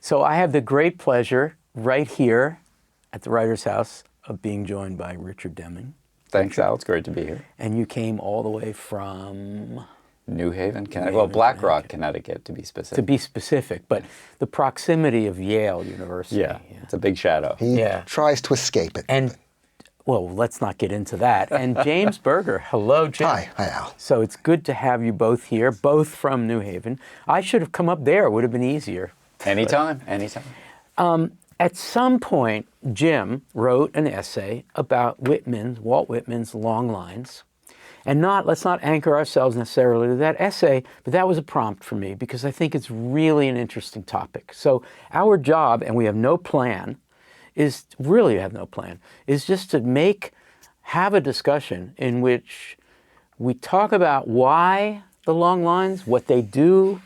So I have the great pleasure right here at the Writers' House of being joined by Richard Deming. Thanks, Al. It's great to be here. And you came all the way from... New Haven, Connecticut. Well, Black Rock, Connecticut, to be specific. To be specific, but the proximity of Yale University. Yeah, it's a big shadow. He tries to escape it. And, well, let's not get into that. And James Berger. Hello, Jim. Hi, Al. So it's good to have you both here, both from New Haven. I should have come up there. It would have been easier. Anytime. At some point, Jim wrote an essay about Walt Whitman's long lines. And let's not anchor ourselves necessarily to that essay, but that was a prompt for me because I think it's really an interesting topic. So our job, and we have no plan, is just to have a discussion in which we talk about why the long lines, what they do,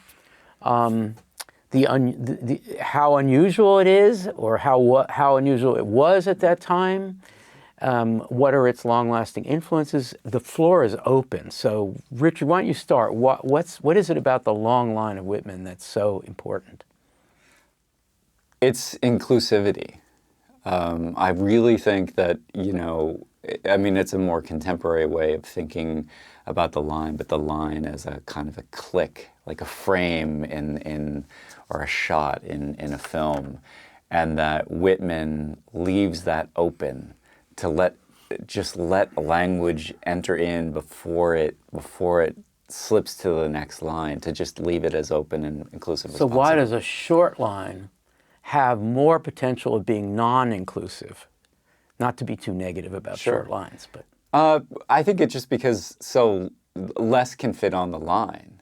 how unusual it is, or how unusual it was at that time. What are its long-lasting influences? The floor is open. So, Richard, why don't you start? What is it about the long line of Whitman that's so important? It's inclusivity. I really think that, it's a more contemporary way of thinking about the line, but the line as a kind of a click, like a frame or a shot in a film, and that Whitman leaves that open to let language enter in before it slips to the next line, to just leave it as open and inclusive as possible. So why does a short line have more potential of being non-inclusive? Not to be too negative about short lines, but... I think it's just because less can fit on the line.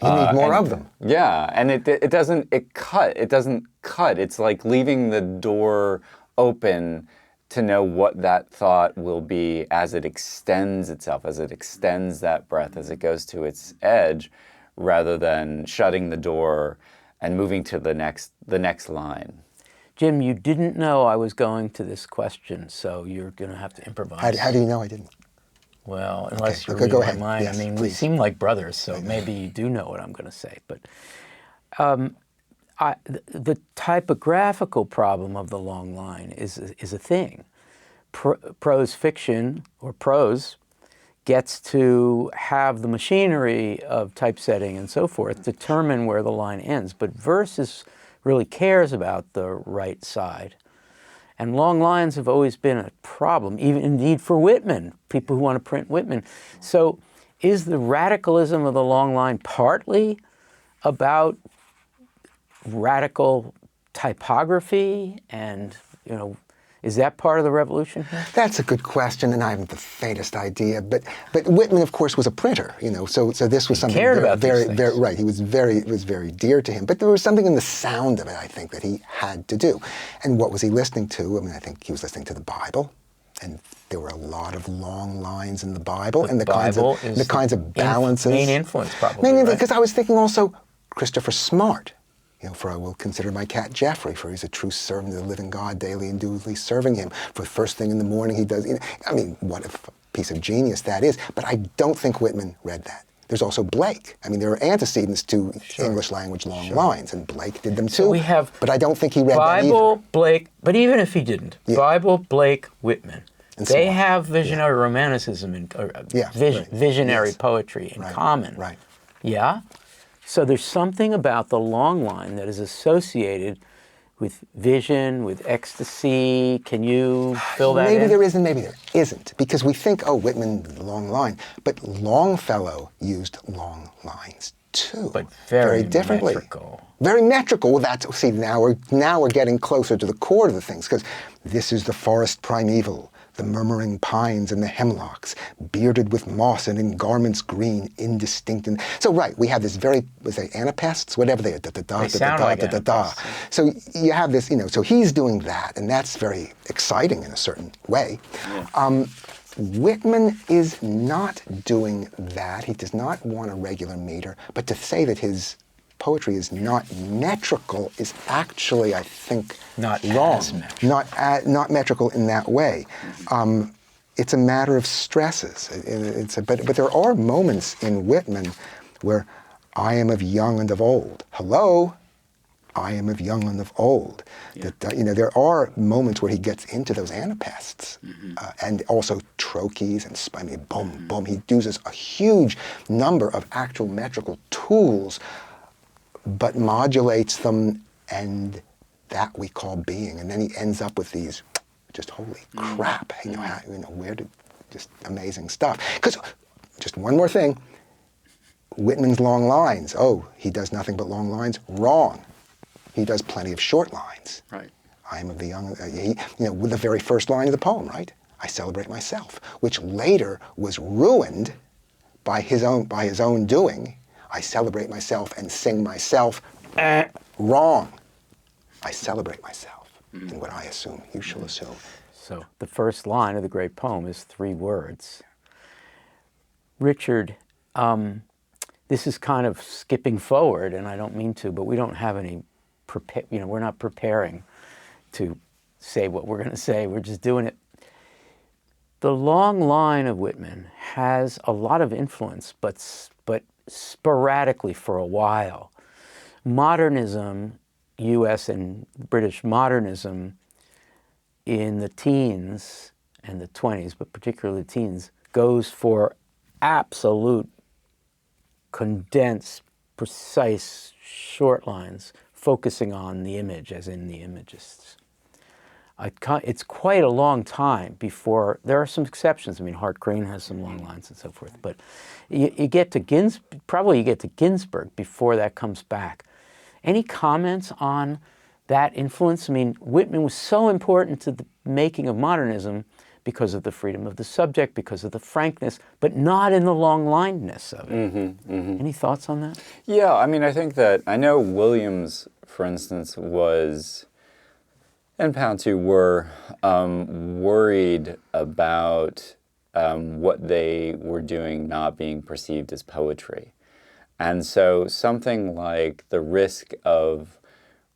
You need more of them. Yeah, and it doesn't cut. It's like leaving the door open to know what that thought will be as it extends itself, as it extends that breath, as it goes to its edge, rather than shutting the door and moving to the next line. Jim, you didn't know I was going to this question, so you're going to have to improvise. How do you know I didn't? Well, unless you're reading my mind. Yes, we seem like brothers, so maybe you do know what I'm going to say. But the typographical problem of the long line is a thing. Prose fiction, or prose, gets to have the machinery of typesetting and so forth determine where the line ends. But verse really cares about the right side. And long lines have always been a problem, even indeed for Whitman, people who want to print Whitman. So is the radicalism of the long line partly about radical typography? And, is that part of the revolution here? That's a good question, and I haven't the faintest idea. But Whitman, of course, was a printer, so this was something very, right. It was very dear to him. But there was something in the sound of it, I think, that he had to do. And what was he listening to? I think he was listening to the Bible, and there were a lot of long lines in the Bible, and the kinds of balances. Main influence, probably. Because I was thinking also Christopher Smart. For I will consider my cat Geoffrey, for he's a true servant of the living God, daily and duly serving him. For the first thing in the morning he does, what a piece of genius that is. But I don't think Whitman read that. There's also Blake. There are antecedents to English language long lines, and Blake did them too. So but I don't think he read that either. Bible, Blake, but even if he didn't, Bible, Blake, Whitman. They have visionary romanticism and visionary poetry in common. Right. Yeah? So there's something about the long line that is associated with vision, with ecstasy. Can you fill that in? Maybe there is and maybe there isn't. Because we think, Whitman, the long line. But Longfellow used long lines too. But very differently. Metrical. Very metrical. Now we're getting closer to the core of the things. Because this is the forest primeval. The murmuring pines and the hemlocks, bearded with moss and in garments green, indistinct. So we have this anapaests, whatever they are, da-da-da. So you have this, so he's doing that, and that's very exciting in a certain way. Yeah. Whitman is not doing that. He does not want a regular meter, but to say that his poetry is not metrical is actually, I think, not wrong. Not metrical in that way. It's a matter of stresses. But there are moments in Whitman where I am of young and of old. Hello? I am of young and of old. That there are moments where he gets into those anapaests, and also trochees and boom, boom. He uses a huge number of actual metrical tools, but modulates them, and that we call being. And then he ends up with these, just holy crap, where did, just amazing stuff. Because, just one more thing, Whitman's long lines, he does nothing but long lines, wrong. He does plenty of short lines. Right. I am of the young, with the very first line of the poem, right? I celebrate myself, which later was ruined by his own doing. I celebrate myself and sing myself. Wrong. I celebrate myself in what I assume. You shall assume. So the first line of the great poem is 3 words. Richard, this is kind of skipping forward, and I don't mean to, but we don't have any, we're not preparing to say what we're going to say. We're just doing it. The long line of Whitman has a lot of influence, but sporadically for a while. Modernism, U.S. and British modernism in the teens and the 20s, but particularly the teens, goes for absolute condensed, precise, short lines, focusing on the image, as in the Imagists. It's quite a long time before, there are some exceptions. I mean, Hart Crane has some long lines and so forth, but you get to Ginsberg before that comes back. Any comments on that influence? I mean, Whitman was so important to the making of modernism because of the freedom of the subject, because of the frankness, but not in the long-linedness of it. Any thoughts on that? Yeah, I mean, I think that, I know Williams, for instance, was, and Pound were worried about what they were doing not being perceived as poetry. And so something like the risk of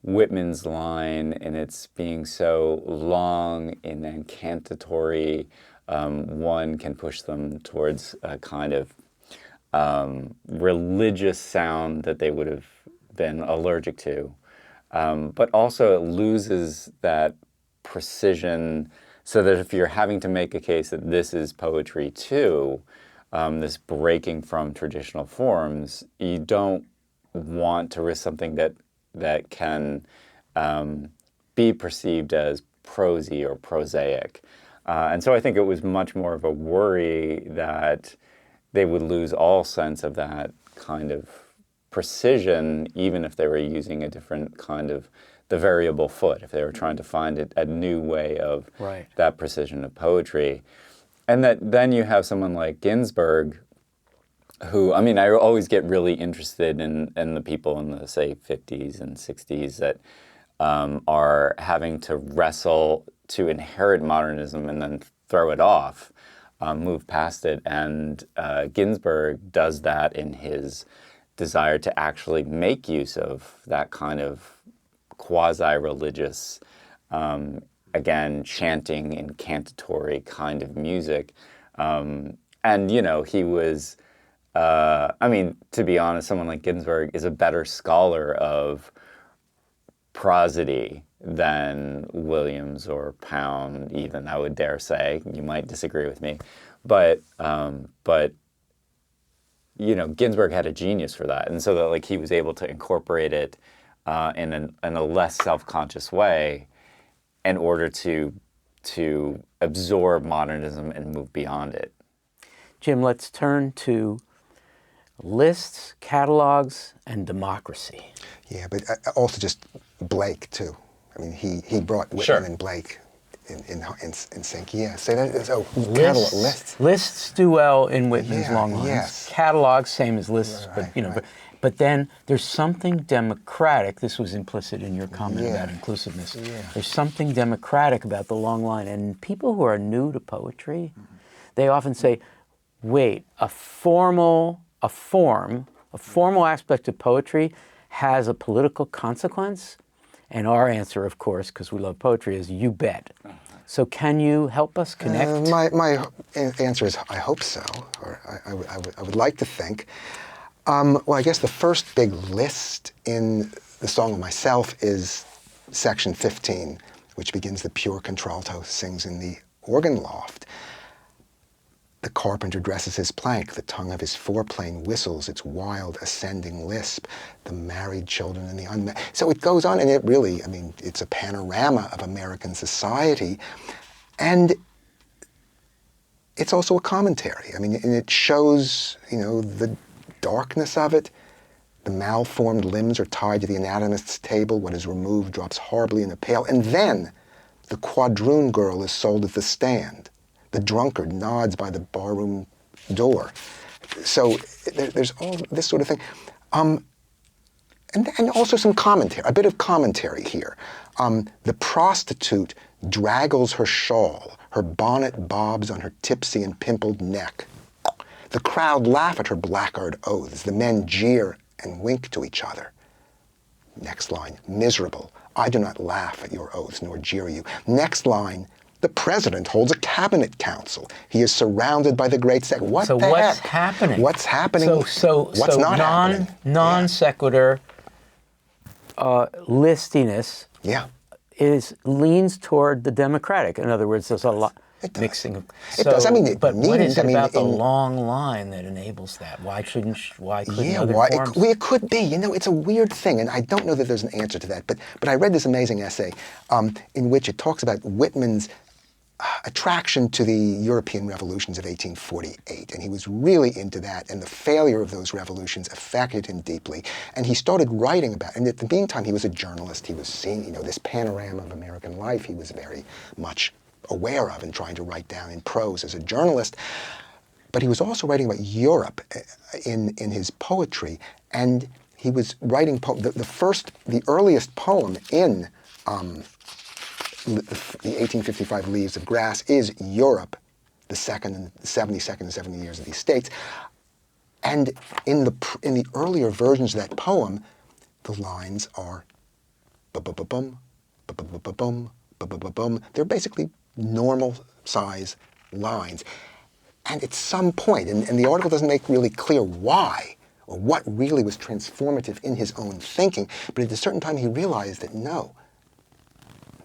Whitman's line and its being so long and incantatory, one can push them towards a kind of religious sound that they would have been allergic to. But also it loses that precision, so that if you're having to make a case that this is poetry too, this breaking from traditional forms, you don't want to risk something that can be perceived as prosy or prosaic. And so I think it was much more of a worry that they would lose all sense of that kind of precision, even if they were using a different kind of the variable foot, if they were trying to find a new way of that precision of poetry. And that then you have someone like Ginsberg, who, I mean, I always get really interested in the people in the, say, 50s and 60s that are having to wrestle to inherit modernism and then throw it off, move past it. And Ginsberg does that in his desire to actually make use of that kind of quasi-religious, again, chanting, incantatory kind of music. And, he was, I mean, to be honest, someone like Ginsberg is a better scholar of prosody than Williams or Pound, even, I would dare say. You might disagree with me. But Ginsberg had a genius for that. And so that, he was able to incorporate it in a less self-conscious way in order to absorb modernism and move beyond it. Jim, let's turn to lists, catalogs, and democracy. Yeah, but also just Blake, too. I mean, he brought Whitman and Blake in sync. Yeah, say that. So, catalog, lists. Lists do well in Whitman's long lines. Yes. Catalogs, same as lists, Right. But then there's something democratic. This was implicit in your comment about inclusiveness. Yeah. There's something democratic about the long line. And people who are new to poetry, they often say, wait, a formal aspect of poetry has a political consequence? And our answer, of course, because we love poetry, is you bet. So can you help us connect? My answer is I hope so, or I would like to think. Well, I guess the first big list in The Song of Myself is section 15, which begins the pure contralto sings in the organ loft. The carpenter dresses his plank, the tongue of his foreplane whistles its wild ascending lisp, the married children and the unmarried. So it goes on, and it really, I mean, it's a panorama of American society. And it's also a commentary. I mean, and it shows, you know, the darkness of it. The malformed limbs are tied to the anatomist's table. What is removed drops horribly in a pail. And then the quadroon girl is sold at the stand. The drunkard nods by the barroom door. So there's all this sort of thing. And also some commentary, a bit of commentary here. The prostitute draggles her shawl. Her bonnet bobs on her tipsy and pimpled neck. The crowd laugh at her blackguard oaths. The men jeer and wink to each other. Next line, miserable. I do not laugh at your oaths nor jeer you. Next line, the president holds a cabinet council. He is surrounded by the great sect. What so the what's heck? happening? What's happening? What's not happening? Non sequitur listiness Yeah. leans toward the democratic. In other words, there's a lot mixing. It does. I mean, but what is it about the in, long line that enables that? Why couldn't yeah, other why, forms? it could be. You know, it's a weird thing, and I don't know that there's an answer to that. But I read this amazing essay in which it talks about Whitman's attraction to the European revolutions of 1848, and he was really into that, and the failure of those revolutions affected him deeply, and he started writing about it. And at the meantime, he was a journalist. He was seeing, you know, this panorama of American life. He was very much aware of and trying to write down in prose as a journalist. But he was also writing about Europe in his poetry, and he was writing the earliest poem in the 1855 Leaves of Grass is Europe, the 72nd and 70 years of these states. And in the earlier versions of that poem, the lines are ba-ba-ba-bum, ba-ba-ba-bum, ba-ba-ba-bum. They're basically normal size lines. And at some point, and the article doesn't make really clear why, or what really was transformative in his own thinking, but at a certain time he realized that no,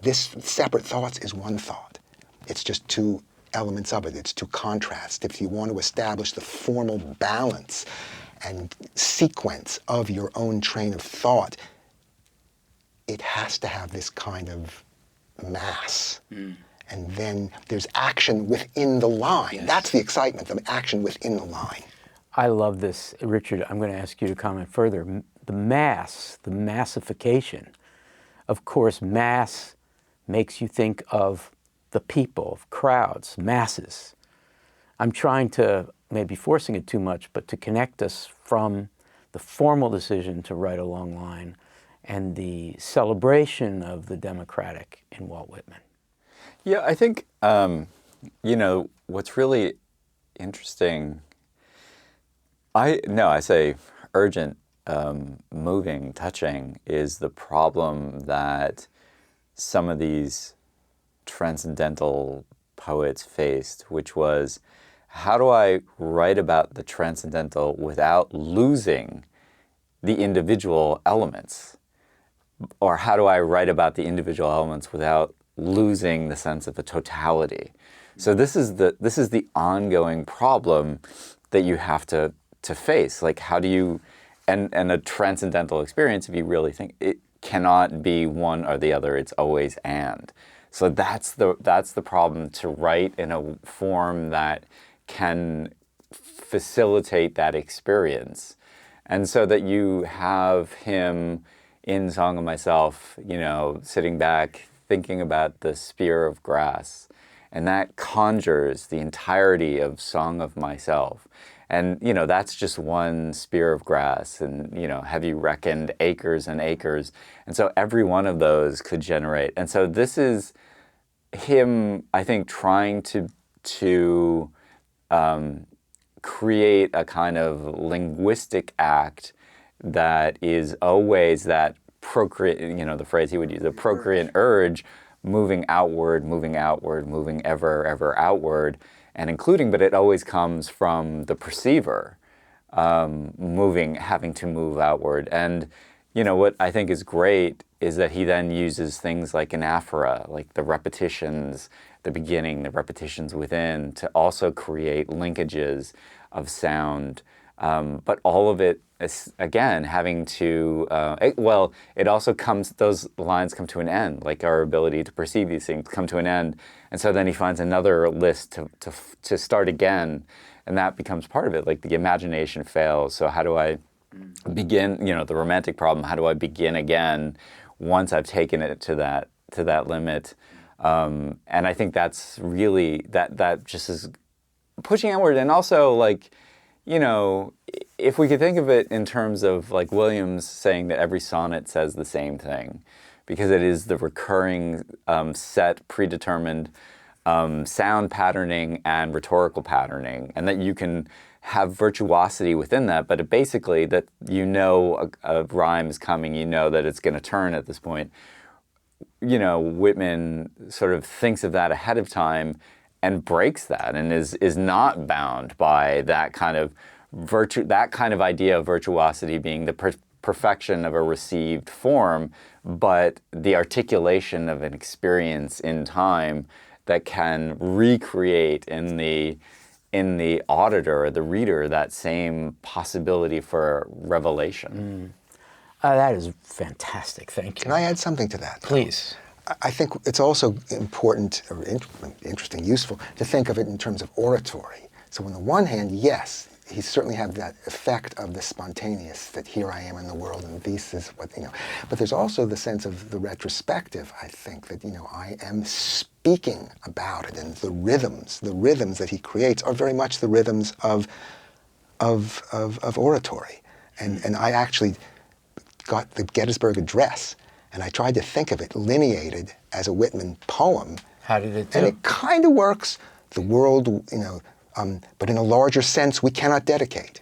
this separate thoughts is one thought. It's just two elements of it. It's two contrasts. If you want to establish the formal balance and sequence of your own train of thought, it has to have this kind of mass. And then there's action within the line. Yes. That's the excitement, the action within the line. I love this. Richard, I'm going to ask you to comment further. The mass, the massification. Of course, mass makes you think of the people, of crowds, masses. I'm trying to, maybe forcing it too much, but to connect us from the formal decision to write a long line and the celebration of the democratic in Walt Whitman. Yeah, I think, you know, what's really interesting, I say urgent, moving, touching, is the problem that some of these transcendental poets faced, which was, how do I write about the transcendental without losing the individual elements? Or how do I write about the individual elements without losing the sense of a totality? So this is the ongoing problem that you have to face. Like, how do you, and a transcendental experience, if you really think, it cannot be one or the other. It's always and. So that's the problem, to write in a form that can facilitate that experience. And so that you have him in Song of Myself, you know, sitting back, thinking about the spear of grass. And that conjures the entirety of Song of Myself. And, you know, that's just one spear of grass. And, you know, have you reckoned acres and acres? And so every one of those could generate. And so this is him, I think, trying to create a kind of linguistic act that is always that procreate, you know, the phrase he would use, the procreant urge, moving outward, moving ever, ever outward, and including, but it always comes from the perceiver, having to move outward. And, what I think is great is that he then uses things like anaphora, like the repetitions at the beginning, the repetitions within, to also create linkages of sound. But all of it is, again, having to, it also those lines come to an end, like our ability to perceive these things come to an end. And so then he finds another list to start again, and that becomes part of it, like the imagination fails. So how do I begin, the romantic problem, how do I begin again once I've taken it to that limit? And I think that's really, that just is pushing outward. And also, like, if we could think of it in terms of like Williams saying that every sonnet says the same thing, because it is the recurring set, predetermined sound patterning and rhetorical patterning, and that you can have virtuosity within that, but basically that a rhyme is coming, that it's going to turn at this point. Whitman sort of thinks of that ahead of time and breaks that, and is not bound by that kind of idea of virtuosity being the perfection of a received form, but the articulation of an experience in time that can recreate in the auditor, the reader, that same possibility for revelation. That is fantastic. Thank you. Can I add something to that? Please. I think it's also important, or interesting, useful, to think of it in terms of oratory. So on the one hand, yes, he certainly had that effect of the spontaneous, that here I am in the world and this is what, But there's also the sense of the retrospective, I think, that, I am speaking about it, and the rhythms that he creates are very much the rhythms of oratory. And I actually got the Gettysburg Address, and I tried to think of it lineated as a Whitman poem. How did it do? And it kind of works. The world, but in a larger sense, we cannot dedicate, ...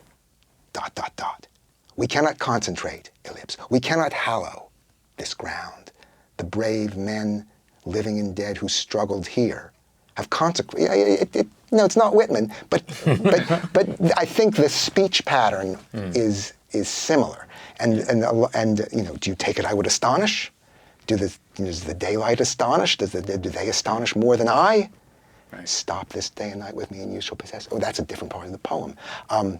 We cannot concentrate, ellipse. We cannot hallow this ground. The brave men, living and dead, who struggled here, have consecrated. It's not Whitman, but I think the speech pattern is similar. And do you take it, I would astonish? Does the daylight astonish? Do they astonish more than I? Right. Stop this day and night with me and you shall possess. Oh, that's a different part of the poem. How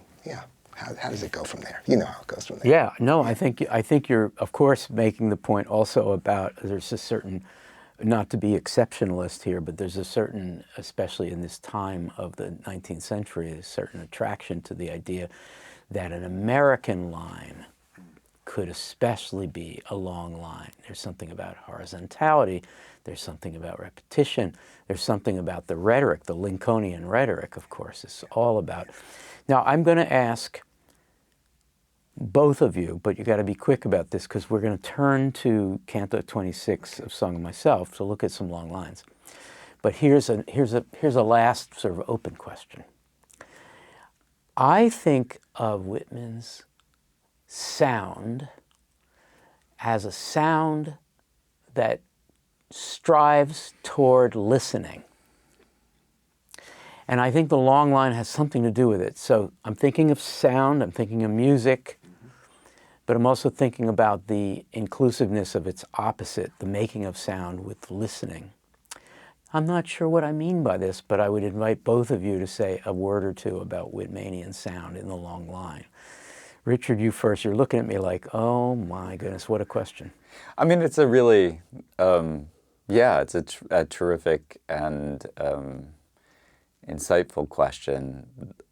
does it go from there? You know how it goes from there. Yeah, no, I think you're, of course, making the point also about there's a certain, not to be exceptionalist here, but there's a certain, especially in this time of the 19th century, a certain attraction to the idea that an American line could especially be a long line. There's something about horizontality, there's something about repetition, there's something about the rhetoric, the Lincolnian rhetoric, of course, it's all about. Now, I'm going to ask both of you, but you got to be quick about this because we're going to turn to Canto 26 of Song of Myself to look at some long lines. But here's a last sort of open question. I think of Whitman's sound as a sound that strives toward listening. And I think the long line has something to do with it. So I'm thinking of sound, I'm thinking of music, but I'm also thinking about the inclusiveness of its opposite, the making of sound with listening. I'm not sure what I mean by this, but I would invite both of you to say a word or two about Whitmanian sound in the long line. Richard, you first. You're looking at me like, oh my goodness, what a question. I mean, it's a really, it's a terrific and insightful question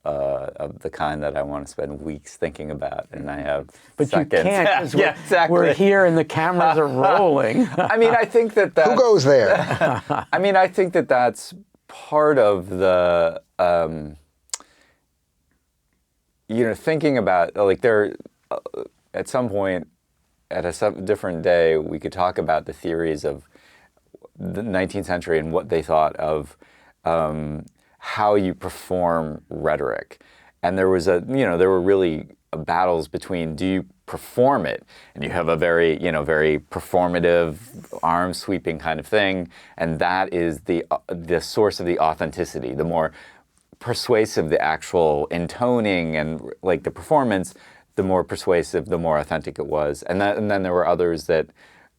of the kind that I want to spend weeks thinking about, and I have but seconds. You can't, because exactly. We're here and the cameras are rolling. I mean, I think that Who goes there? I mean, I think that that's part of the, thinking about, like, there, at some point, at a different day, we could talk about the theories of the 19th century and what they thought of how you perform rhetoric. And there was there were really battles between, do you perform it? And you have a very, very performative, arm-sweeping kind of thing, and that is the source of the authenticity. The more persuasive the actual intoning and, like, the performance, the more persuasive, the more authentic it was. And then there were others that,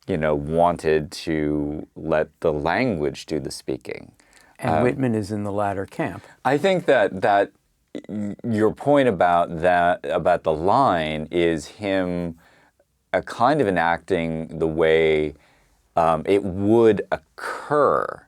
wanted to let the language do the speaking. And Whitman is in the latter camp. I think that your point about the line is him kind of enacting the way it would occur.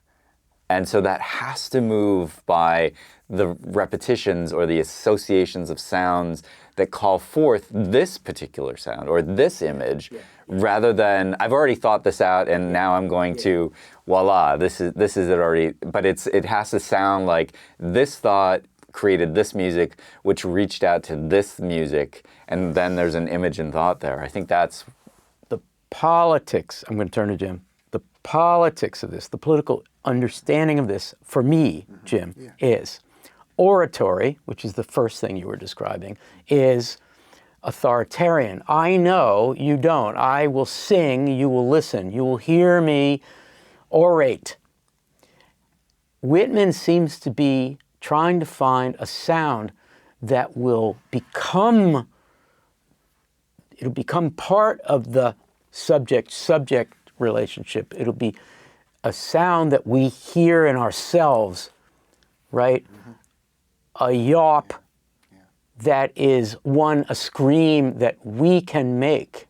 And so that has to move by the repetitions or the associations of sounds that call forth this particular sound or this image, rather than I've already thought this out and now I'm going to voila, this is it already. But it has to sound like this thought created this music, which reached out to this music, and then there's an image and thought there. I think that's the politics. I'm going to turn to Jim. The politics of this, the political understanding of this, for me, Jim, is oratory, which is the first thing you were describing, is authoritarian. I know, you don't. I will sing, you will listen. You will hear me orate. Whitman seems to be trying to find a sound that will become part of the subject-subject relationship. It'll be a sound that we hear in ourselves, right? A yawp that is a scream that we can make.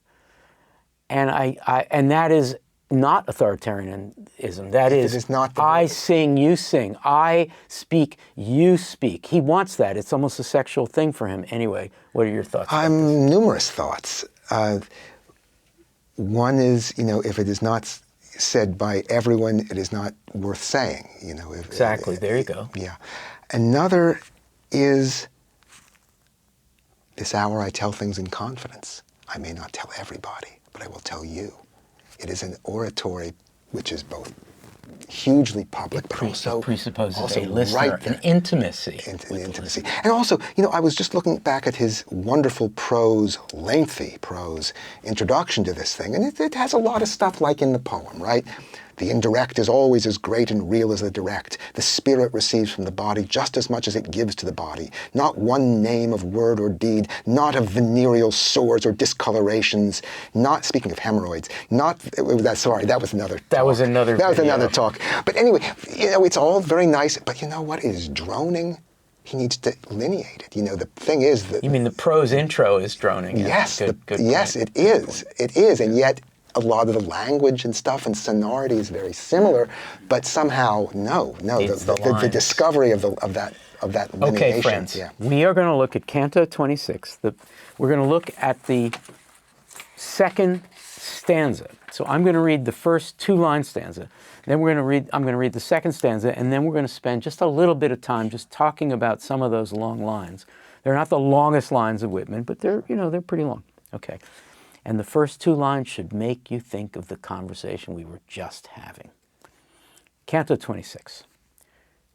And and that is not authoritarianism. That is not I sing, you sing. I speak, you speak. He wants that. It's almost a sexual thing for him. Anyway, what are your thoughts? Numerous thoughts. One is, if it is not said by everyone, it is not worth saying. Exactly. There you go. Yeah. Another is, this hour I tell things in confidence. I may not tell everybody, but I will tell you. It is an oratory which is both hugely public, but also presupposes a listener, an intimacy. Intimacy. And also, I was just looking back at his wonderful prose, lengthy prose introduction to this thing, and it has a lot of stuff like in the poem, right? The indirect is always as great and real as the direct. The spirit receives from the body just as much as it gives to the body. Not one name of word or deed, not of venereal sores or discolorations, not, speaking of hemorrhoids, that was another talk. That was another talk. But anyway, it's all very nice, but you know what? It is droning. He needs to lineate it. The thing is that... You mean the prose intro is droning? Yes, good yes, point. It is. It is, and yet a lot of the language and stuff and sonority is very similar, but somehow, the discovery of that lineation. Okay, friends, we are going to look at Canto 26. We're going to look at the second stanza. So I'm going to read the first two-line stanza. Then I'm going to read the second stanza, and then we're going to spend just a little bit of time just talking about some of those long lines. They're not the longest lines of Whitman, but they're pretty long. Okay. And the first two lines should make you think of the conversation we were just having. Canto 26.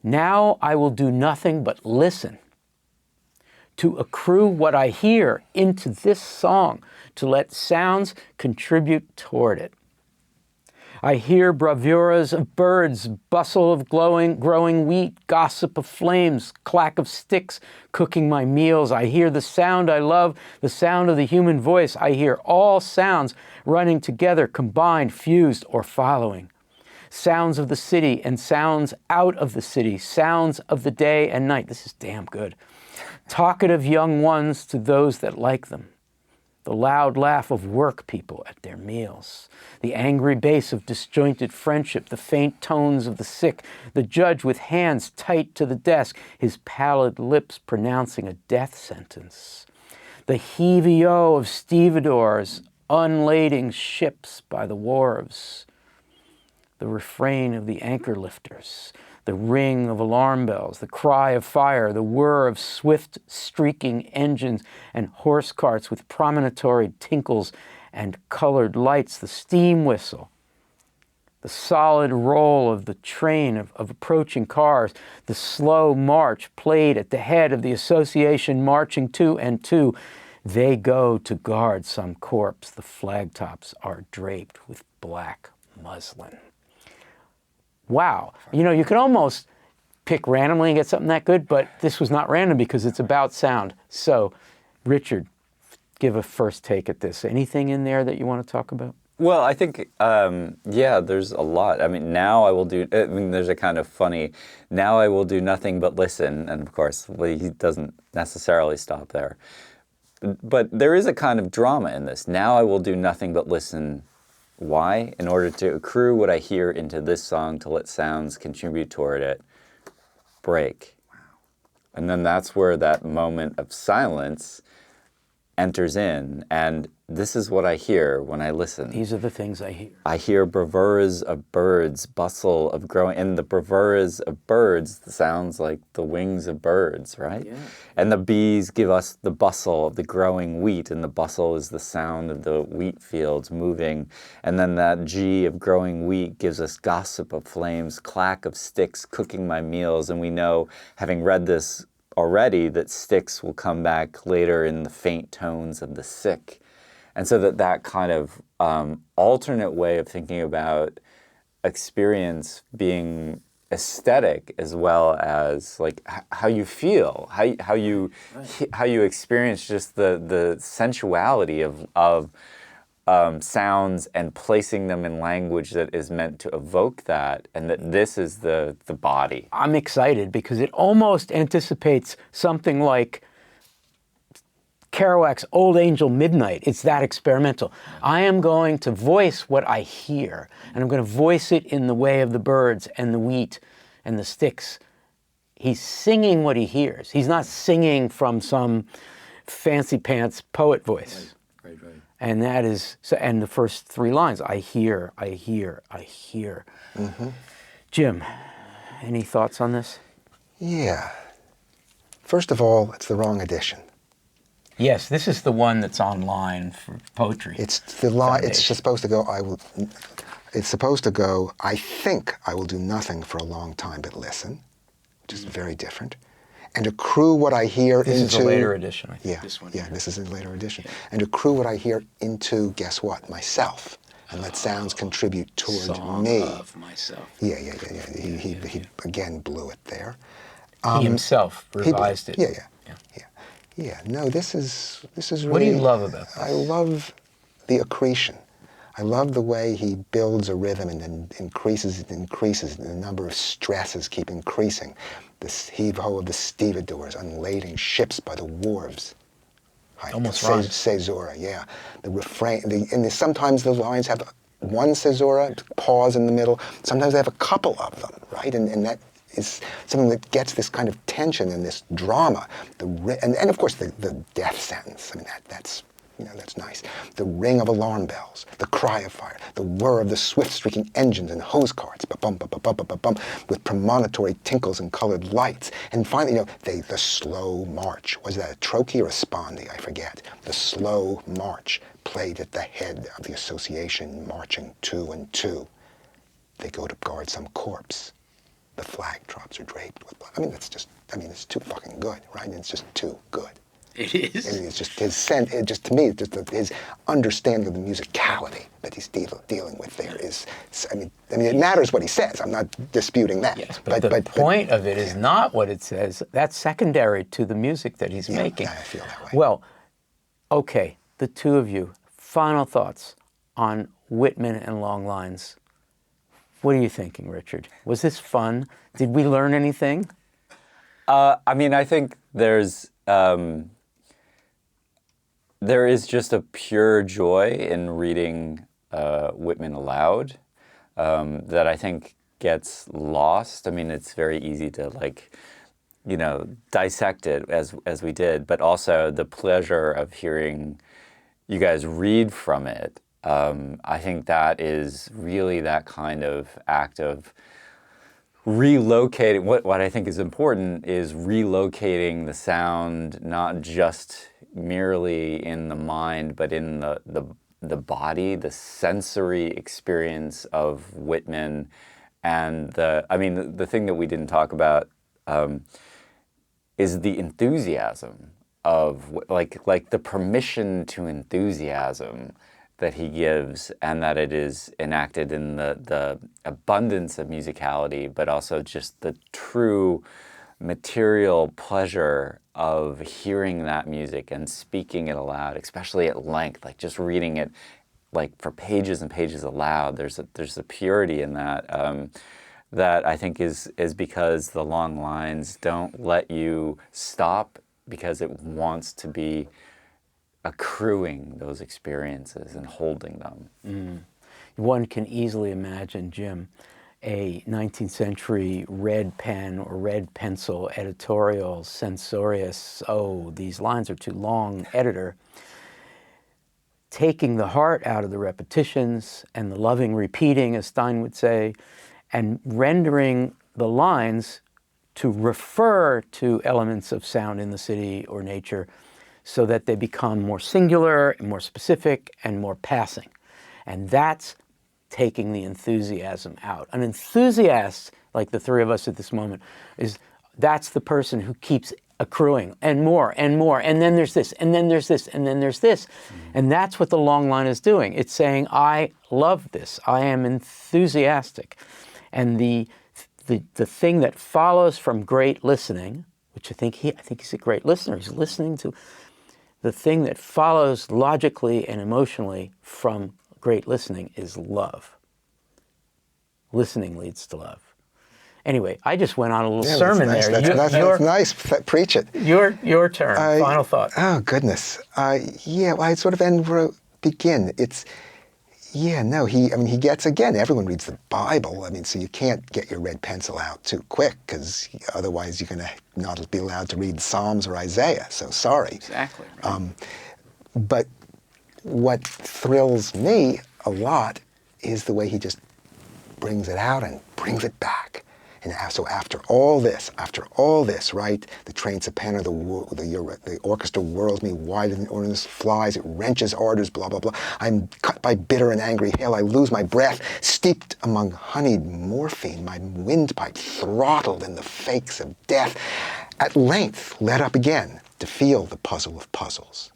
Now I will do nothing but listen, to accrue what I hear into this song, to let sounds contribute toward it. I hear bravuras of birds, bustle of growing wheat, gossip of flames, clack of sticks, cooking my meals. I hear the sound I love, the sound of the human voice. I hear all sounds running together, combined, fused, or following. Sounds of the city and sounds out of the city, sounds of the day and night. This is damn good. Talkative young ones to those that like them. The loud laugh of work people at their meals, the angry bass of disjointed friendship, the faint tones of the sick, the judge with hands tight to the desk, his pallid lips pronouncing a death sentence, the heave-o of stevedores unlading ships by the wharves, the refrain of the anchor lifters, the ring of alarm bells, the cry of fire, the whir of swift streaking engines and horse carts with promontory tinkles and colored lights, the steam whistle, the solid roll of the train of approaching cars, the slow march played at the head of the association marching two and two. They go to guard some corpse. The flagtops are draped with black muslin. Wow. You could almost pick randomly and get something that good, but this was not random because it's about sound. So, Richard, give a first take at this. Anything in there that you want to talk about? Well, I think, yeah, there's a lot. I mean, now I will do, I mean, there's a kind of funny, now I will do nothing but listen. And of course, well, he doesn't necessarily stop there. But there is a kind of drama in this. Now I will do nothing but listen. Why? In order to accrue what I hear into this song to let sounds contribute toward it. Break. Wow. And then that's where that moment of silence enters in, and this is what I hear when I listen. These are the things I hear. I hear bravuras of birds, bustle of growing, and the bravuras of birds sounds like the wings of birds, right? Yeah. And the bees give us the bustle of the growing wheat, and the bustle is the sound of the wheat fields moving. And then that G of growing wheat gives us gossip of flames, clack of sticks cooking my meals, and we know, having read this already, that sticks will come back later in the faint tones of the sick. And so that kind of alternate way of thinking about experience being aesthetic as well as like how you feel, how you experience just the sensuality of sounds and placing them in language that is meant to evoke that, and that this is the body. I'm excited because it almost anticipates something like Kerouac's Old Angel Midnight. It's that experimental. I am going to voice what I hear, and I'm going to voice it in the way of the birds and the wheat and the sticks. He's singing what he hears. He's not singing from some fancy pants poet voice. Right. And that is, and the first three lines, I hear, I hear, I hear. Mm-hmm. Jim, any thoughts on this? Yeah. First of all, it's the wrong edition. Yes, this is the one that's online for poetry. It's the line. It's just supposed to go. It's supposed to go. I think I will do nothing for a long time but listen, which is very different, and accrue what I hear into. This is a later edition, I think. Yeah, this one. Yeah, this is a later edition, and accrue what I hear into. Guess what? Myself, and let sounds contribute toward Song me. Of myself. Yeah. He again blew it there. He himself revised it. Yeah. No, this is really. What do you love about this? I love the accretion. I love the way he builds a rhythm and then increases, and the number of stresses keep increasing. This heave-ho of the stevedores unlading ships by the wharves. Almost rhymes. Caesura, yeah. The refrain, sometimes the lines have one caesura, pause in the middle. Sometimes they have a couple of them, right? And that is something that gets this kind of tension and this drama. And of course the death sentence. I mean that's nice. The ring of alarm bells, the cry of fire, the whir of the swift streaking engines and hose carts, ba-bum, ba-bum, ba-bum, with premonitory tinkles and colored lights. And finally, the slow march. Was that a trochee or a spondy? I forget. The slow march played at the head of the association, marching two and two. They go to guard some corpse. The flag drops are draped with blood. It's too fucking good, right? It's just too good. It is. I mean, it's just to me, his understanding of the musicality that he's dealing with there is, it matters what he says. I'm not disputing that. Yes, but the point of it is not what it says. That's secondary to the music that he's making. Yeah, I feel that way. Well, okay, the two of you, final thoughts on Whitman and Long Lines. What are you thinking, Richard? Was this fun? Did we learn anything? I think there is just a pure joy in reading Whitman aloud that I think gets lost. I mean, it's very easy to dissect it as we did, but also the pleasure of hearing you guys read from it. I think that is really that kind of act of relocating. What I think is important is relocating the sound, not just merely in the mind, but in the body, the sensory experience of Whitman. And the thing that we didn't talk about is the enthusiasm of like the permission to enthusiasm that he gives, and that it is enacted in the abundance of musicality, but also just the true material pleasure of hearing that music and speaking it aloud, especially at length, like just reading it like for pages and pages aloud. There's a purity in that that I think is because the long lines don't let you stop, because it wants to be accruing those experiences and holding them. One can easily imagine, Jim, a 19th century red pen or red pencil editorial censorious, oh, these lines are too long, editor, taking the heart out of the repetitions and the loving repeating, as Stein would say, and rendering the lines to refer to elements of sound in the city or nature so that they become more singular and more specific and more passing. And that's taking the enthusiasm out. An enthusiast, like the three of us at this moment, that's the person who keeps accruing and more, and then there's this, and then there's this, and then there's this. And that's what the long line is doing. It's saying, I love this. I am enthusiastic. And the thing that follows from great listening, which I think he's a great listener. He's listening to the thing that follows logically and emotionally from great listening is love. Listening leads to love. Anyway, I just went on a little sermon nice. there. That's nice. Preach it. Your turn. Final thought. Oh, goodness. Well, I sort of end where I begin. He gets, again, everyone reads the Bible. I mean, so you can't get your red pencil out too quick, because otherwise you're going to not be allowed to read Psalms or Isaiah. So sorry. Exactly. Right. But what thrills me a lot is the way he just brings it out and brings it back. And so after all this, right, the train soprano, the orchestra whirls me wide and the organist flies, it wrenches orders, blah, blah, blah. I'm cut by bitter and angry hail, I lose my breath, steeped among honeyed morphine, my windpipe throttled in the fakes of death, at length led up again to feel the puzzle of puzzles.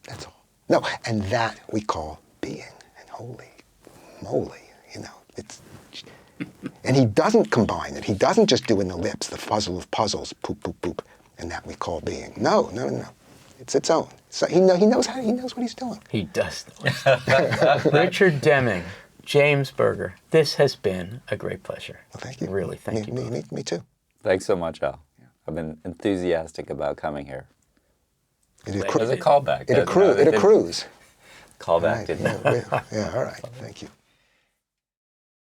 That's all. No, and that we call being, and holy moly, and he doesn't combine it. He doesn't just do in the lips the puzzle of puzzles, poop, poop, poop, and that we call being. No. It's its own. So he knows what he's doing. He does. Richard Deming, James Berger, this has been a great pleasure. Well, thank you. Really, thank you. Me too. Thanks so much, Al. I've been enthusiastic about coming here. It was a callback. It accrues. Callback Right, didn't all right. Thank you.